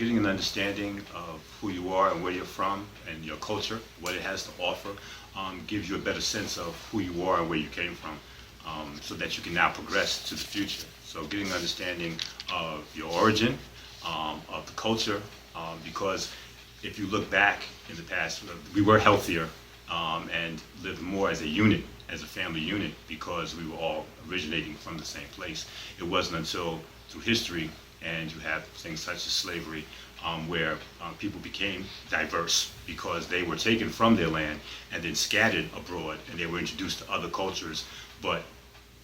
getting an understanding of who you are and where you're from and your culture, what it has to offer, gives you a better sense of who you are and where you came from, so that you can now progress to the future. So getting an understanding of your origin, of the culture, because if you look back in the past, we were healthier and lived more as a unit, as a family unit, because we were all originating from the same place. It wasn't until through history, and you have things such as slavery, where people became diverse because they were taken from their land and then scattered abroad, and they were introduced to other cultures. But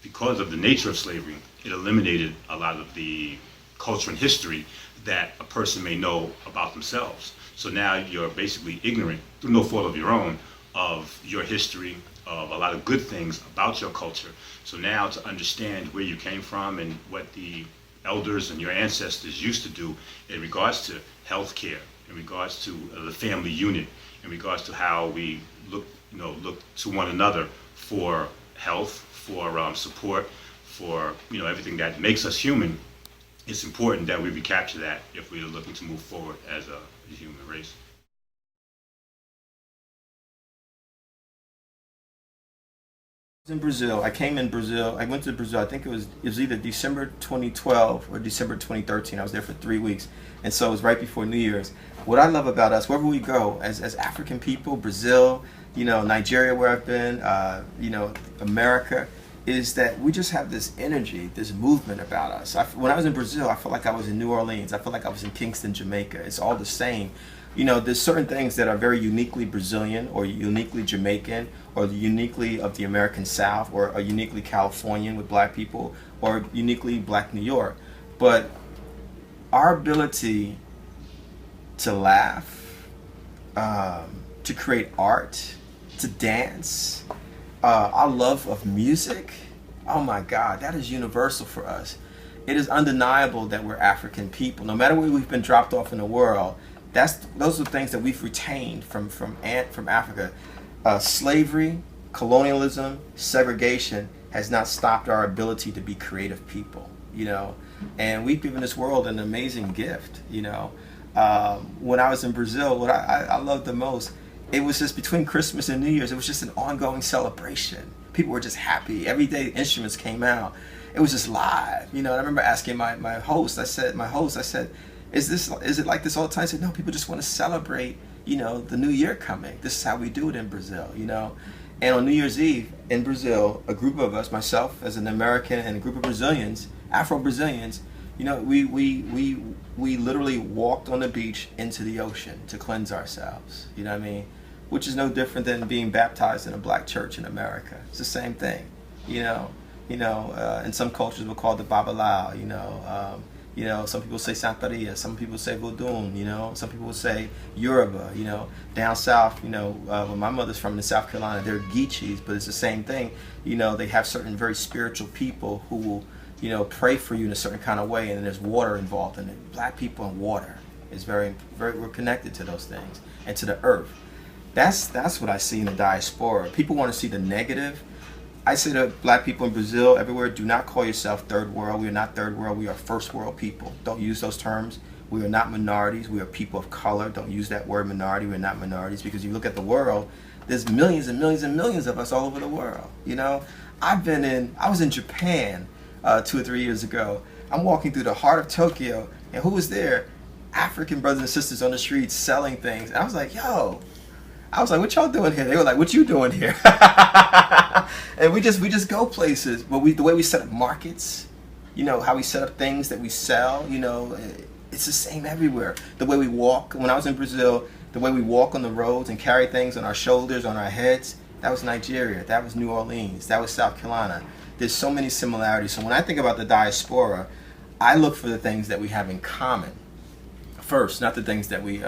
because of the nature of slavery, it eliminated a lot of the culture and history that a person may know about themselves. So now you're basically ignorant, through no fault of your own, of your history, of a lot of good things about your culture. So now to understand where you came from and what the elders and your ancestors used to do in regards to healthcare, in regards to the family unit, in regards to how we look to one another for health, for support, for everything that makes us human. It's important that we recapture that if we are looking to move forward as a human race. In Brazil. I came in Brazil. I went to Brazil. I think it was either December 2012 or December 2013. I was there for 3 weeks, and so it was right before New Year's. What I love about us, wherever we go, as African people, Brazil, Nigeria, where I've been, America, is that we just have this energy, this movement about us. When I was in Brazil, I felt like I was in New Orleans. I felt like I was in Kingston, Jamaica. It's all the same. There's certain things that are very uniquely Brazilian or uniquely Jamaican or uniquely of the American South or uniquely Californian with black people or uniquely black New York. But our ability to laugh, to create art, to dance, our love of music, oh my God, that is universal for us. It is undeniable that we're African people. No matter where we've been dropped off in the world, those are the things that we've retained from Africa. Slavery, colonialism, segregation has not stopped our ability to be creative people, and we've given this world an amazing gift. When I was in Brazil, what I loved the most, it was just between Christmas and New Year's, it was just an ongoing celebration. People were just happy. Every day instruments came out. It was just live. And I remember asking my host, I said, is it like this all the time? I said, no, people just want to celebrate, the new year coming. This is how we do it in Brazil, And on New Year's Eve in Brazil, a group of us, myself as an American and a group of Brazilians, Afro-Brazilians, we literally walked on the beach into the ocean to cleanse ourselves, which is no different than being baptized in a black church in America. It's the same thing, in some cultures we're called the Babalao, some people say Santeria, some people say Vodun, some people say Yoruba, down south, where my mother's from in South Carolina, they're Geechees, but it's the same thing. They have certain very spiritual people who will, pray for you in a certain kind of way, and there's water involved in it. Black people and water is very, very, we're connected to those things and to the earth. That's what I see in the diaspora. People want to see the negative. I say to black people in Brazil, everywhere, do not call yourself third world. We are not third world. We are first world people. Don't use those terms. We are not minorities. We are people of color. Don't use that word minority. We're not minorities, because you look at the world, there's millions and millions and millions of us all over the world. I was in Japan 2 or 3 years ago. I'm walking through the heart of Tokyo, and who was there? African brothers and sisters on the streets selling things. And I was like, what y'all doing here? They were like, what you doing here? And we just go places. But the way we set up markets, how we set up things that we sell, it's the same everywhere. The way we walk, when I was in Brazil, the way we walk on the roads and carry things on our shoulders, on our heads, that was Nigeria, that was New Orleans, that was South Carolina. There's so many similarities. So when I think about the diaspora, I look for the things that we have in common first, not the things that we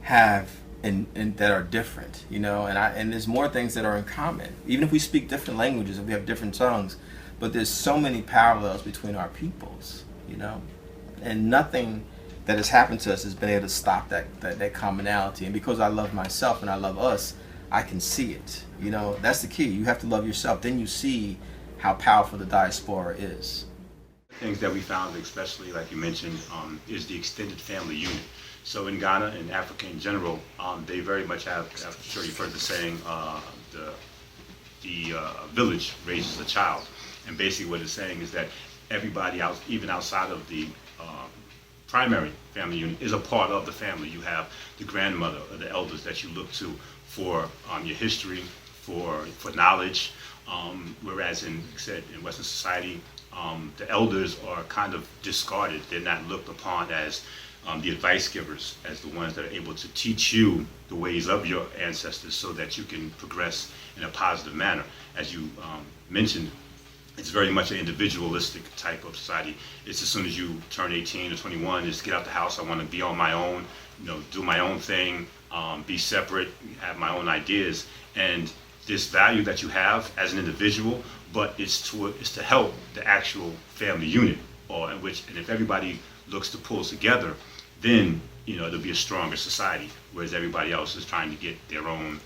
have and that are different, and there's more things that are in common, even if we speak different languages and we have different tongues, but there's so many parallels between our peoples, and nothing that has happened to us has been able to stop that commonality. And because I love myself and I love us, I can see it. That's the key. You have to love yourself, then you see how powerful the diaspora is. I things that we found, especially like you mentioned, is the extended family unit. So in Ghana and Africa in general, they very much have, I'm sure you've heard the saying, the village raises a child. And basically what it's saying is that everybody else, even outside of the primary family unit, is a part of the family. You have the grandmother or the elders that you look to for your history, for knowledge. Whereas in Western society, the elders are kind of discarded. They're not looked upon as the advice givers, as the ones that are able to teach you the ways of your ancestors so that you can progress in a positive manner. As you mentioned, it's very much an individualistic type of society. It's as soon as you turn 18 or 21, just get out the house. I want to be on my own, do my own thing, be separate, have my own ideas. And this value that you have as an individual, but it's to help the actual family unit, and if everybody looks to pull together, then it'll be a stronger society. Whereas everybody else is trying to get their own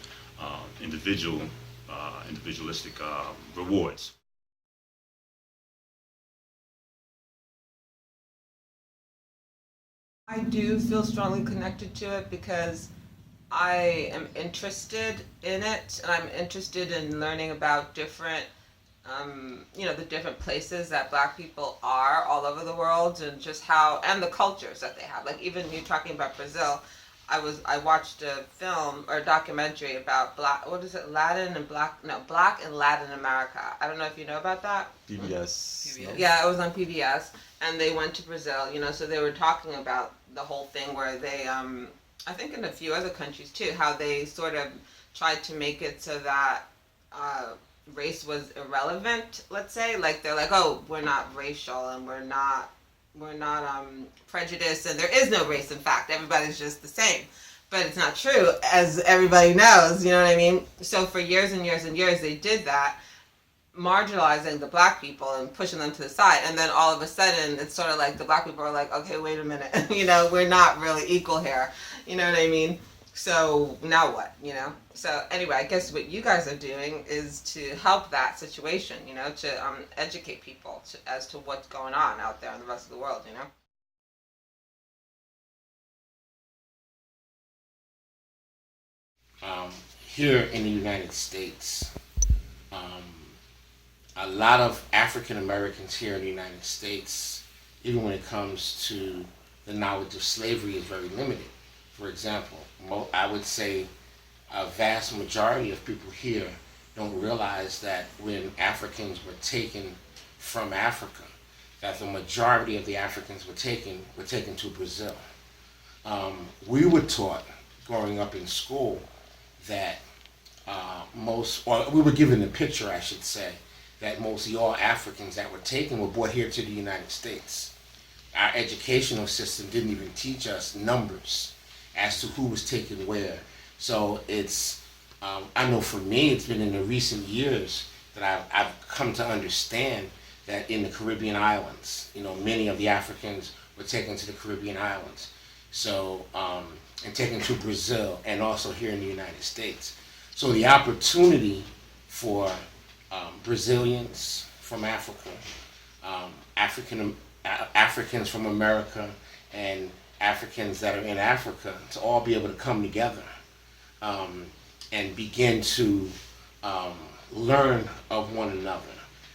individualistic rewards. I do feel strongly connected to it because I am interested in it, and I'm interested in learning about different, the different places that Black people are all over the world, and just and the cultures that they have. Like even you talking about Brazil, I watched a film or a documentary about Black and Latin America. I don't know if you know about that. PBS. No? Yeah, it was on PBS, and they went to Brazil. So they were talking about the whole thing where they, I think in a few other countries too, how they sort of tried to make it so that race was irrelevant. Let's say, like they're like, oh, we're not racial and we're not prejudiced, and there is no race. In fact, everybody's just the same. But it's not true, as everybody knows. You know what I mean? So for years and years and years, they did that, marginalizing the Black people and pushing them to the side. And then all of a sudden, it's sort of like the Black people are like, okay, wait a minute, we're not really equal here. You know what I mean? So now what? So anyway, I guess what you guys are doing is to help that situation, to educate people as to what's going on out there in the rest of the world, Here in the United States, a lot of African Americans here in the United States, even when it comes to the knowledge of slavery, is very limited. For example, I would say a vast majority of people here don't realize that when Africans were taken from Africa, that the majority of the Africans were taken to Brazil. We were taught growing up in school that we were given the picture, I should say, that mostly all Africans that were taken were brought here to the United States. Our educational system didn't even teach us numbers as to who was taken where. So it's, I know for me, it's been in the recent years that I've come to understand that in the Caribbean islands, many of the Africans were taken to the Caribbean islands. So, and taken to Brazil and also here in the United States. So the opportunity for Brazilians from Africa, Africans from America, and Africans that are in Africa to all be able to come together and begin to learn of one another.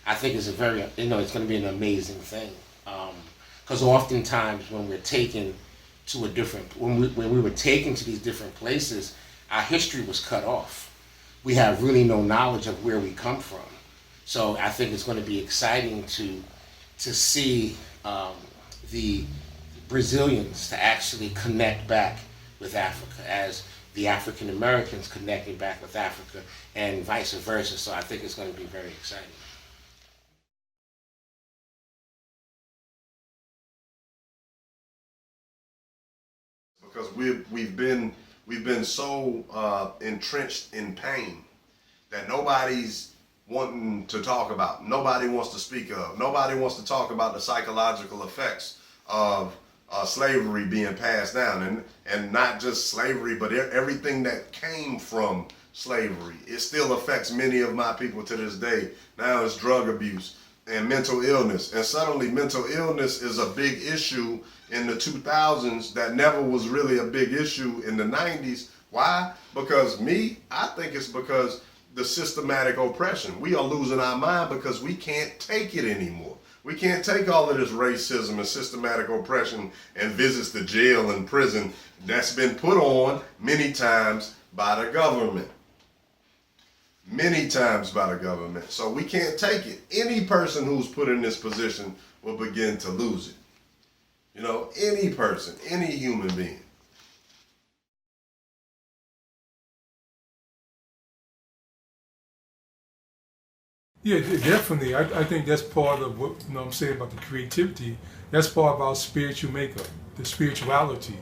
I think it's it's going to be an amazing thing. Because oftentimes when we're taken to when we were taken to these different places, our history was cut off. We have really no knowledge of where we come from. So I think it's going to be exciting to see the Brazilians to actually connect back with Africa as the African Americans connecting back with Africa and vice versa. So I think it's going to be very exciting. Because we've been so entrenched in pain that nobody's wanting to talk about. Nobody wants to speak of. Nobody wants to talk about the psychological effects of slavery being passed down, and not just slavery, but everything that came from slavery. It still affects many of my people to this day. Now it's drug abuse. and mental illness. And suddenly mental illness is a big issue in the 2000s that never was really a big issue in the 90s. Why? Because I think it's because the systematic oppression. We are losing our mind because we can't take it anymore. We can't take all of this racism and systematic oppression and visits to jail and prison that's been put on many times by the government. Many times by the government. So we can't take it. Any person who's put in this position will begin to lose it. You know, any person, any human being. Yeah, definitely. I think that's part of what I'm saying about the creativity. That's part of our spiritual makeup, the spirituality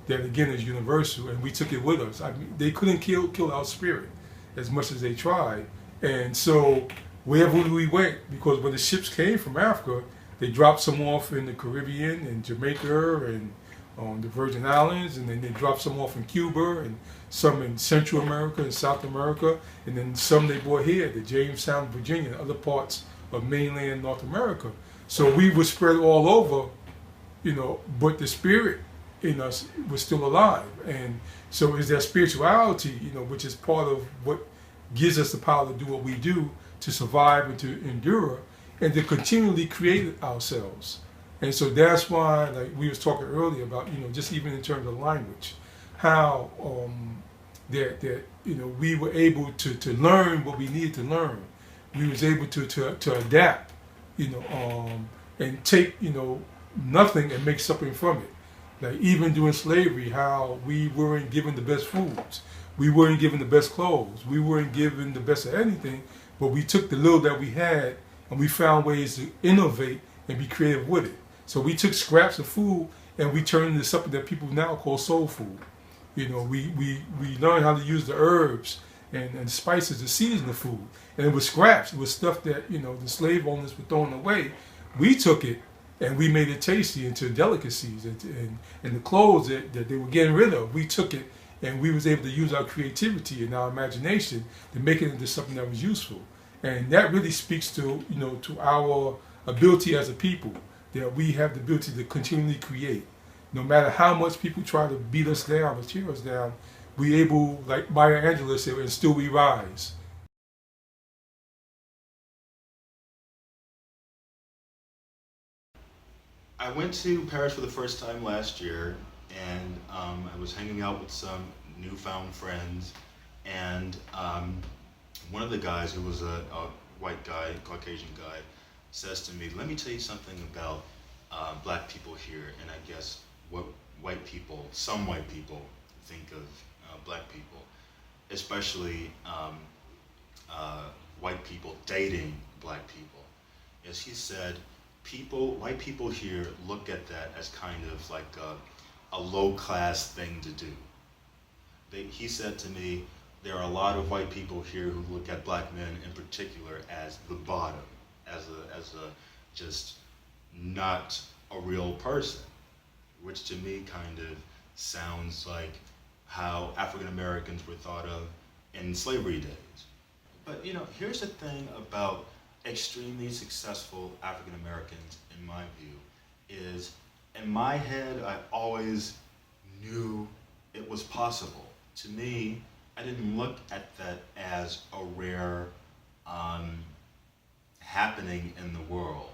that again is universal, and we took it with us. I mean, they couldn't kill our spirit as much as they tried, and so wherever we went, because when the ships came from Africa, they dropped some off in the Caribbean and Jamaica and on the Virgin Islands, and then they dropped some off in Cuba and some in Central America and South America, and then some they brought here to Jamestown, Virginia, and other parts of mainland North America. So we were spread all over, but the spirit in us was still alive. And so it's that spirituality, which is part of what gives us the power to do what we do, to survive and to endure, and to continually create ourselves. And so that's why, like we was talking earlier about, just even in terms of language, how that we were able to learn what we needed to learn. We was able to adapt, and take nothing and make something from it. Like even during slavery, how we weren't given the best foods, we weren't given the best clothes, we weren't given the best of anything, but we took the little that we had and we found ways to innovate and be creative with it. So we took scraps of food and we turned it into something that people now call soul food. We learned how to use the herbs and spices to season the food. And it was scraps. It was stuff that, the slave owners were throwing away. We took it and we made it tasty into delicacies and the clothes that they were getting rid of. We took it and we was able to use our creativity and our imagination to make it into something that was useful. And that really speaks to, to our ability as a people, that we have the ability to continually create. No matter how much people try to beat us down or tear us down, we able, like Maya Angelou said, and still we rise. I went to Paris for the first time last year, and I was hanging out with some newfound friends, and one of the guys, who was a white guy, Caucasian guy, says to me, "Let me tell you something about black people here, and I guess what some white people think of black people, especially white people dating black people." As he said, white people here look at that as kind of like a low-class thing to do. He said to me, there are a lot of white people here who look at black men in particular as the bottom, as a just not a real person, which to me kind of sounds like how African Americans were thought of in slavery days. But here's the thing about extremely successful African Americans, in my view, is in my head I always knew it was possible. To me, I didn't look at that as a rare happening in the world,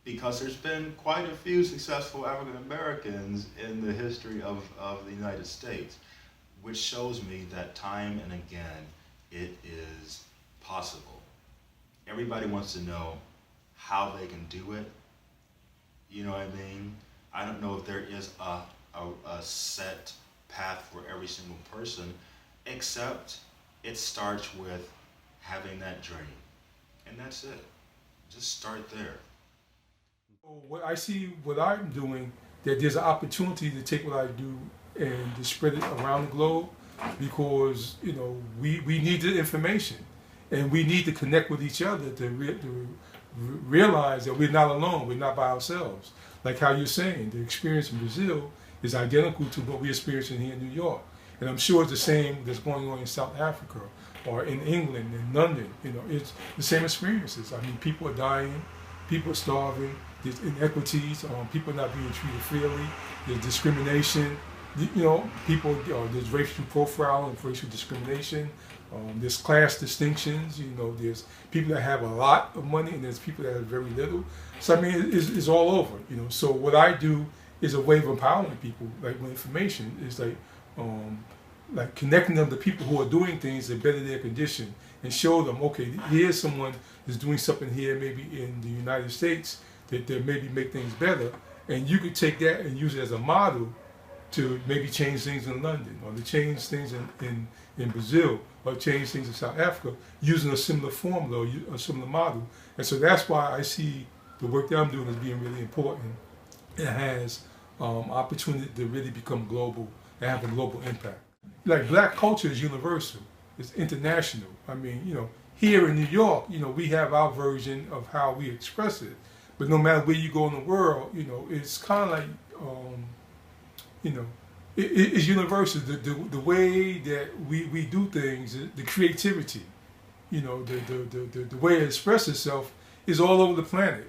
because there's been quite a few successful African Americans in the history of the United States, which shows me that time and again it is possible. Everybody wants to know how they can do it. You know what I mean? I don't know if there is a set path for every single person, except it starts with having that dream. And that's it. Just start there. What I see, what I'm doing, that there's an opportunity to take what I do and to spread it around the globe, because we need the information and we need to connect with each other to realize that we're not alone, we're not by ourselves. Like how you're saying, the experience in Brazil is identical to what we're experiencing here in New York. And I'm sure it's the same that's going on in South Africa or in England, in London. It's the same experiences. I mean, people are dying, people are starving, there's inequities, people are not being treated fairly, there's discrimination, there's racial profiling, racial discrimination, there's class distinctions, there's people that have a lot of money and there's people that have very little. So I mean, it's all over, So what I do is a way of empowering people, like with information, is like connecting them to people who are doing things that better their condition and show them, okay, here's someone that's doing something here, maybe in the United States, that maybe make things better, and you could take that and use it as a model to maybe change things in London, or to change things in Brazil, or change things in South Africa, using a similar formula or a similar model. And so that's why I see the work that I'm doing as being really important. It has opportunity to really become global and have a global impact. Like black culture is universal, it's international. I mean, here in New York, we have our version of how we express it. But no matter where you go in the world, it's kind of like, it's universal. The way that we do things, the creativity, the way it expresses itself is all over the planet.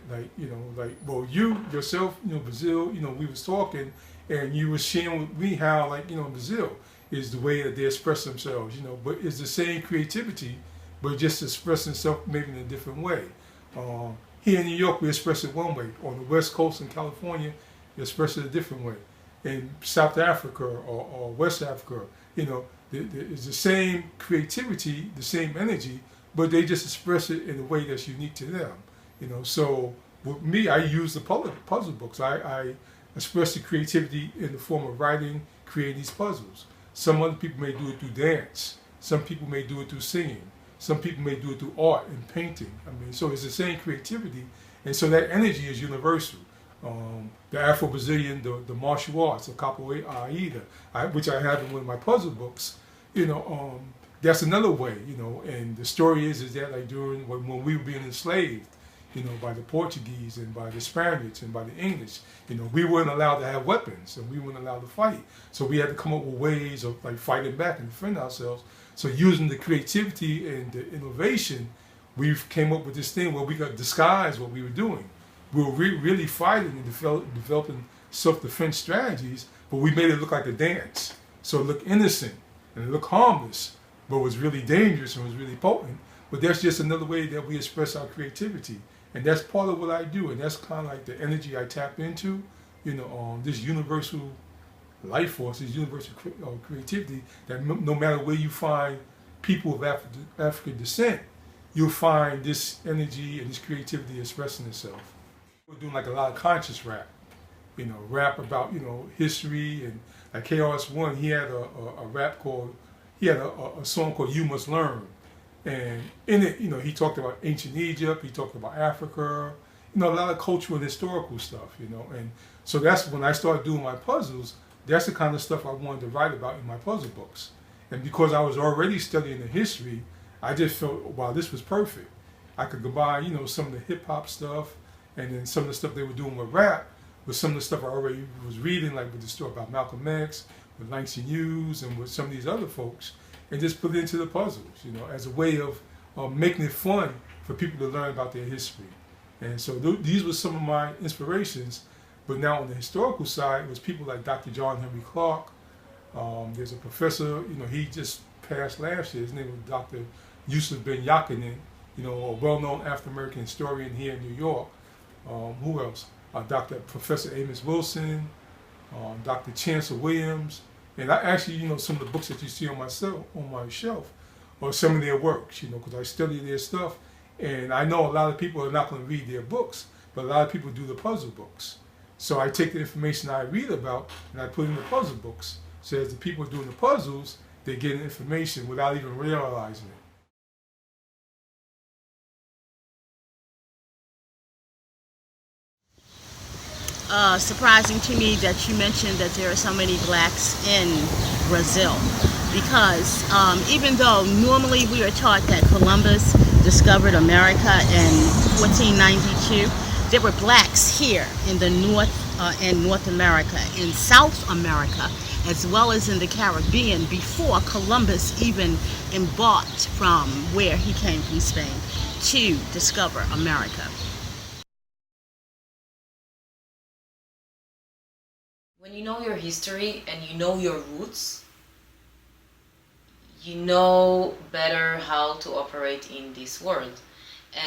You yourself, Brazil, we was talking and you were sharing with me how, Brazil is the way that they express themselves, but it's the same creativity, but just expressing itself maybe in a different way. Here in New York, we express it one way. On the West Coast in California, we express it a different way. In South Africa or West Africa, it's the same creativity, the same energy, but they just express it in a way that's unique to them. So with me, I use the puzzle books. I express the creativity in the form of writing, creating these puzzles. Some other people may do it through dance. Some people may do it through singing. Some people may do it through art and painting. I mean, so it's the same creativity, and so that energy is universal. The Afro-Brazilian, the martial arts, the capoeira, which I have in one of my puzzle books, that's another way, and the story is that like during when we were being enslaved, by the Portuguese and by the Spaniards and by the English, we weren't allowed to have weapons and we weren't allowed to fight. So we had to come up with ways of like fighting back and defend ourselves. So using the creativity and the innovation, we came up with this thing where we got disguise what we were doing. We were really fighting and developing self-defense strategies, but we made it look like a dance. So it looked innocent and it looked harmless, but it was really dangerous and was really potent. But that's just another way that we express our creativity. And that's part of what I do, and that's kind of like the energy I tap into, this universal life force, this universal creativity, that no matter where you find people of African descent, you'll find this energy and this creativity expressing itself. We're doing like a lot of conscious rap, rap about, history, and like KRS-One, he had a song called You Must Learn. And in it, he talked about ancient Egypt, he talked about Africa, a lot of cultural and historical stuff, And so that's when I started doing my puzzles, that's the kind of stuff I wanted to write about in my puzzle books. And because I was already studying the history, I just felt, wow, this was perfect. I could combine, some of the hip hop stuff and then some of the stuff they were doing with rap with some of the stuff I already was reading, like with the story about Malcolm X, with Langston Hughes, and with some of these other folks, and just put it into the puzzles, as a way of making it fun for people to learn about their history. And so these were some of my inspirations. But now on the historical side, it was people like Dr. John Henry Clark. There's a professor, he just passed last year. His name was Dr. Yusuf Ben Yakinen, a well-known African-American historian here in New York. Who else? Professor Amos Wilson, Dr. Chancellor Williams. And I actually, some of the books that you see on my shelf are some of their works, because I study their stuff. And I know a lot of people are not going to read their books, but a lot of people do the puzzle books. So I take the information I read about and I put in the puzzle books. So as the people doing the puzzles, they're getting information without even realizing it. Surprising to me that you mentioned that there are so many blacks in Brazil, because even though normally we are taught that Columbus discovered America in 1492, there were blacks here in the North America, in South America, as well as in the Caribbean before Columbus even embarked from where he came from Spain to discover America. When you know your history and you know your roots, you know better how to operate in this world.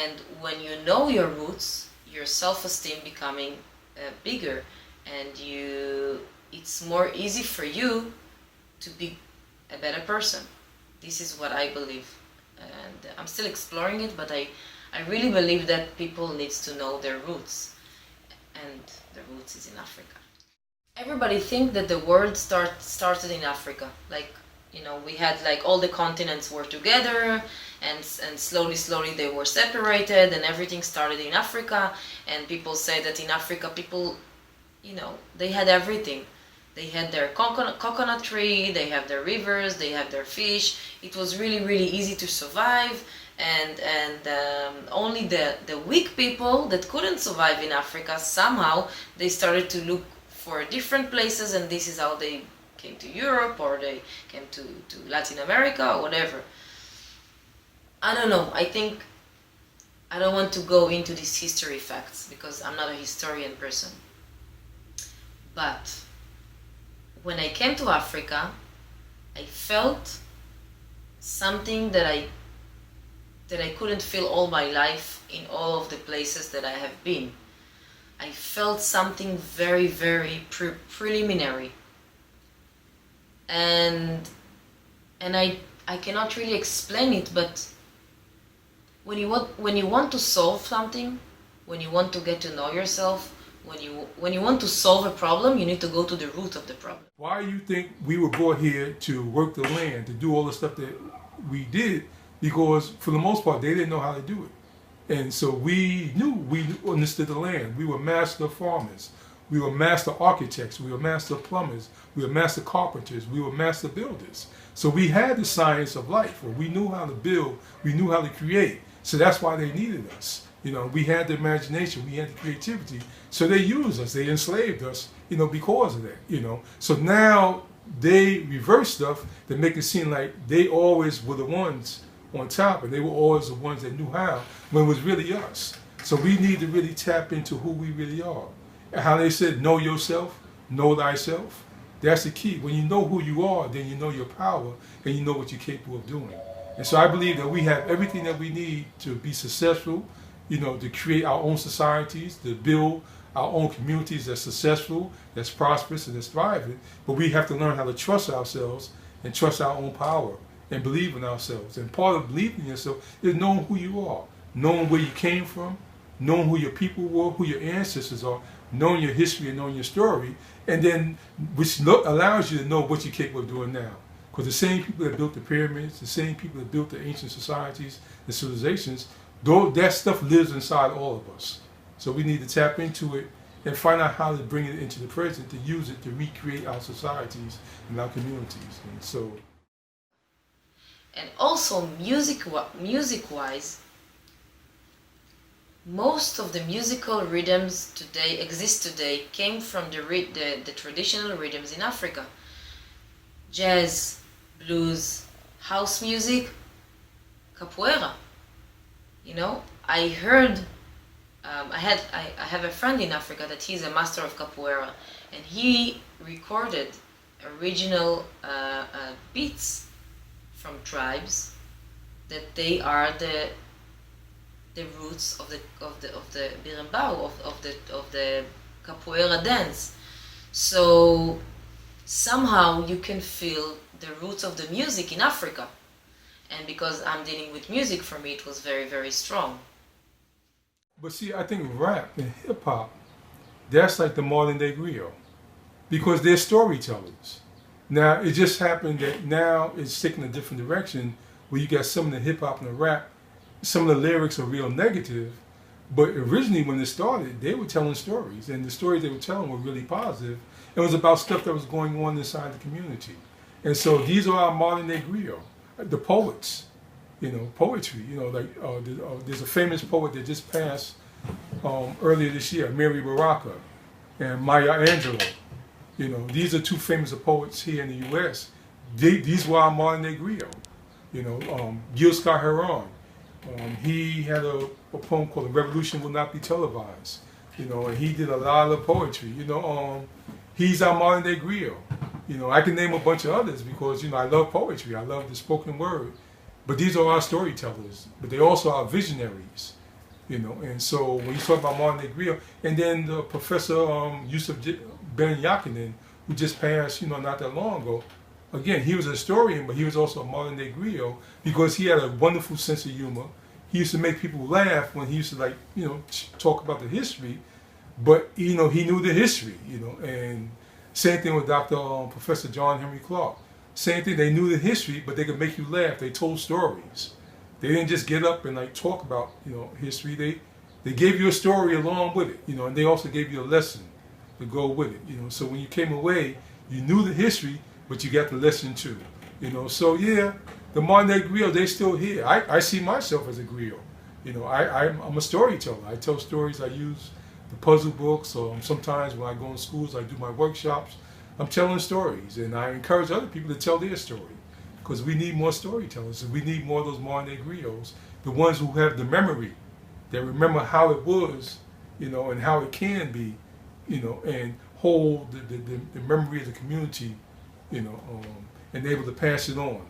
And when you know your roots, your self-esteem becoming bigger, and it's more easy for you to be a better person. This is what I believe, and I'm still exploring it, but I really believe that people needs to know their roots, and the roots is in Africa. Everybody think that the world started in Africa. Like, you know, we had like all the continents were together, and slowly they were separated, and everything started in Africa. And people say that in Africa, people, you know, they had everything. They had their coconut tree, they have their rivers, they have their fish. It was really easy to survive, and only the weak people that couldn't survive in Africa, somehow they started to look for different places, and this is how they came to Europe, or they came to Latin America, or whatever. I don't know. I think I don't want to go into these history facts because I'm not a historian person. But when I came to Africa, I felt something that I couldn't feel all my life in all of the places that I have been. I felt something very preliminary, and I cannot really explain it. But when you want to solve something, when you want to get to know yourself, when you want to solve a problem, you need to go to the root of the problem. Why do you think we were brought here to work the land, to do all the stuff that we did? Because for the most part, they didn't know how to do it. And so we understood the land. We were master farmers. We were master architects. We were master plumbers. We were master carpenters. We were master builders. So we had the science of life, where we knew how to build. We knew how to create. So that's why they needed us. You know, we had the imagination. We had the creativity. So they used us. They enslaved us, you know, because of that, you know. So now they reverse stuff that make it seem like they always were the ones on top, and they were always the ones that knew how, when it was really us. So we need to really tap into who we really are. And how they said, know yourself, know thyself. That's the key. When you know who you are, then you know your power, and you know what you're capable of doing. And so I believe that we have everything that we need to be successful, you know, to create our own societies, to build our own communities that's successful, that's prosperous, and that's thriving. But we have to learn how to trust ourselves and trust our own power and believe in ourselves. And part of believing in yourself is knowing who you are, knowing where you came from, knowing who your people were, who your ancestors are, knowing your history and knowing your story, and then which allows you to know what you're capable of doing now. Because the same people that built the pyramids, the same people that built the ancient societies, the civilizations, that stuff lives inside all of us. So we need to tap into it and find out how to bring it into the present, to use it to recreate our societies and our communities. And so. And also music-wise, most of the musical rhythms exist today came from the traditional rhythms in Africa. Jazz, blues, house music, capoeira. You know, I heard, I have a friend in Africa that he's a master of capoeira, and he recorded original beats from tribes that they are the roots of the birimbau, of the capoeira dance. So somehow you can feel the roots of the music in Africa, and because I'm dealing with music, for me it was very strong. But see, I think rap and hip hop, that's like the modern day griot, because they're storytellers. Now, it just happened that now it's taking a different direction, where you got some of the hip hop and the rap, some of the lyrics are real negative, but originally when it started, they were telling stories, and the stories they were telling were really positive. It was about stuff that was going on inside the community. And so these are our modern day griot, the poets, you know, poetry, you know, like there's a famous poet that just passed earlier this year, Mary Baraka and Maya Angelou. You know, these are two famous poets here in the U.S. These were our modern day griot. Gil Scott Heron, he had a poem called "The Revolution Will Not Be Televised," and he did a lot of poetry. He's our modern day griot. I can name a bunch of others because I love poetry. I love the spoken word, but these are our storytellers. But they also are visionaries. And so when you talk about modern day griot, and then the Professor Yusuf Ben Yakinen, who just passed, not that long ago. Again, he was a historian, but he was also a modern day griot because he had a wonderful sense of humor. He used to make people laugh when he used to talk about the history, but he knew the history, and same thing with Dr. Professor John Henry Clark. Same thing, they knew the history, but they could make you laugh. They told stories. They didn't just get up and talk about, history. They gave you a story along with it, and they also gave you a lesson to go with it, So when you came away, you knew the history, but you got the lesson too, So yeah, the modern day griot, they still here. I see myself as a griot, I'm a storyteller. I tell stories. I use the puzzle books, or sometimes when I go in schools, I do my workshops. I'm telling stories, and I encourage other people to tell their story, because we need more storytellers, and we need more of those modern day griots, the ones who have the memory, that remember how it was, and how it can be, and hold the memory of the community, and able to pass it on.